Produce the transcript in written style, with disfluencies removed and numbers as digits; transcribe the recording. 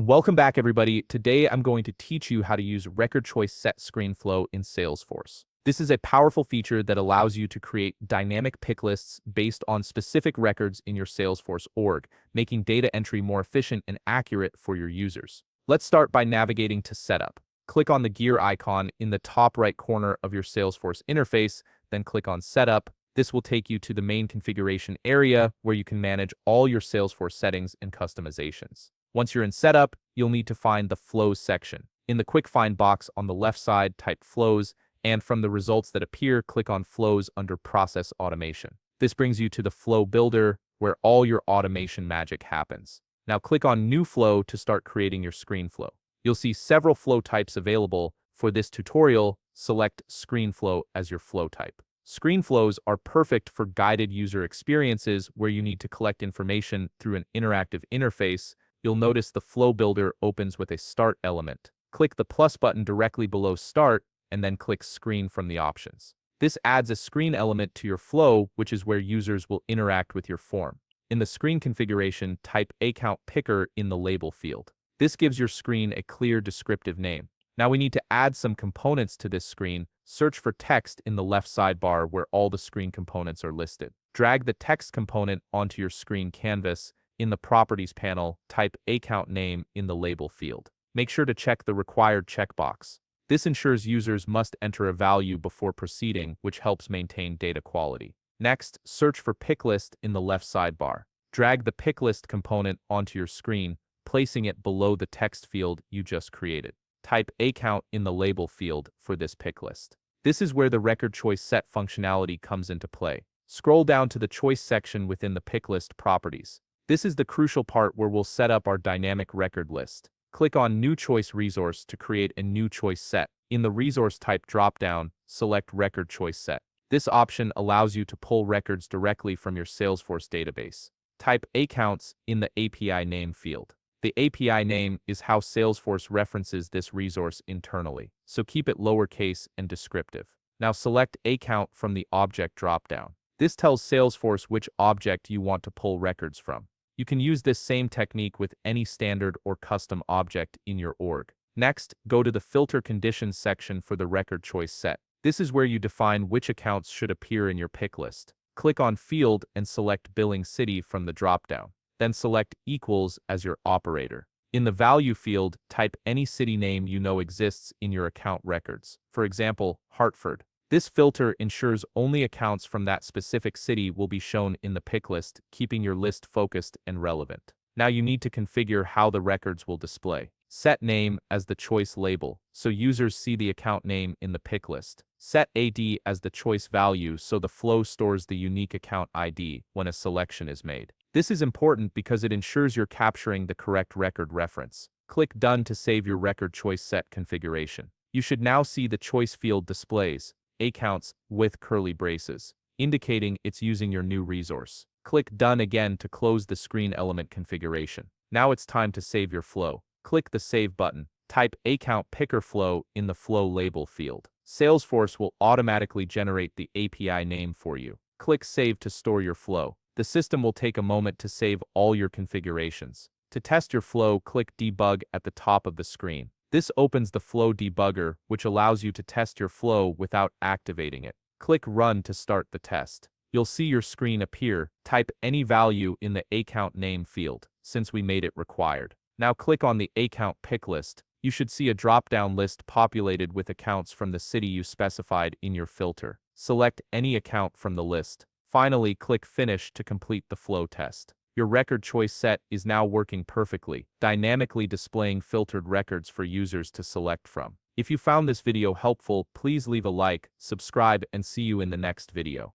Welcome back, everybody. Today, I'm going to teach you how to use record choice set screen flow in Salesforce. This is a powerful feature that allows you to create dynamic pick lists based on specific records in your Salesforce org, making data entry more efficient and accurate for your users. Let's start by navigating to Setup. Click on the gear icon in the top right corner of your Salesforce interface, then click on Setup. This will take you to the main configuration area where you can manage all your Salesforce settings and customizations. Once you're in Setup, you'll need to find the Flows section. In the Quick Find box on the left side, type Flows, and from the results that appear, click on Flows under Process Automation. This brings you to the Flow Builder, where all your automation magic happens. Now click on New Flow to start creating your screen flow. You'll see several flow types available. For this tutorial, select Screen Flow as your flow type. Screen flows are perfect for guided user experiences where you need to collect information through an interactive interface. You'll notice the Flow Builder opens with a Start element. Click the plus button directly below Start, and then click Screen from the options. This adds a screen element to your flow, which is where users will interact with your form. In the screen configuration, type Account Picker in the Label field. This gives your screen a clear descriptive name. Now we need to add some components to this screen. Search for text in the left sidebar where all the screen components are listed. Drag the text component onto your screen canvas. In the Properties panel, type Account Name in the Label field. Make sure to check the required checkbox. This ensures users must enter a value before proceeding, which helps maintain data quality. Next, search for picklist in the left sidebar. Drag the picklist component onto your screen, placing it below the text field you just created. Type Account in the Label field for this picklist. This is where the record choice set functionality comes into play. Scroll down to the choice section within the picklist properties. This is the crucial part where we'll set up our dynamic record list. Click on New Choice Resource to create a new choice set. In the Resource Type dropdown, select Record Choice Set. This option allows you to pull records directly from your Salesforce database. Type Accounts in the API Name field. The API name is how Salesforce references this resource internally, so keep it lowercase and descriptive. Now select Account from the Object dropdown. This tells Salesforce which object you want to pull records from. You can use this same technique with any standard or custom object in your org. Next, go to the Filter Conditions section for the record choice set. This is where you define which accounts should appear in your pick list. Click on Field and select Billing City from the dropdown. Then select Equals as your operator. In the Value field, type any city name you know exists in your account records. For example, Hartford. This filter ensures only accounts from that specific city will be shown in the pick list, keeping your list focused and relevant. Now you need to configure how the records will display. Set Name as the choice label, so users see the account name in the pick list. Set AD as the choice value so the flow stores the unique account ID when a selection is made. This is important because it ensures you're capturing the correct record reference. Click Done to save your record choice set configuration. You should now see the choice field displays Accounts with curly braces, indicating it's using your new resource. Click Done again to close the screen element configuration. Now it's time to save your flow. Click the Save button. Type Account Picker Flow in the Flow Label field. Salesforce will automatically generate the API name for you. Click Save to store your flow. The system will take a moment to save all your configurations. To test your flow, click Debug at the top of the screen. This opens the Flow Debugger, which allows you to test your flow without activating it. Click Run to start the test. You'll see your screen appear. Type any value in the Account Name field, since we made it required. Now click on the Account Pick List. You should see a drop-down list populated with accounts from the city you specified in your filter. Select any account from the list. Finally, click Finish to complete the flow test. Your record choice set is now working perfectly, dynamically displaying filtered records for users to select from. If you found this video helpful, please leave a like, subscribe, and see you in the next video.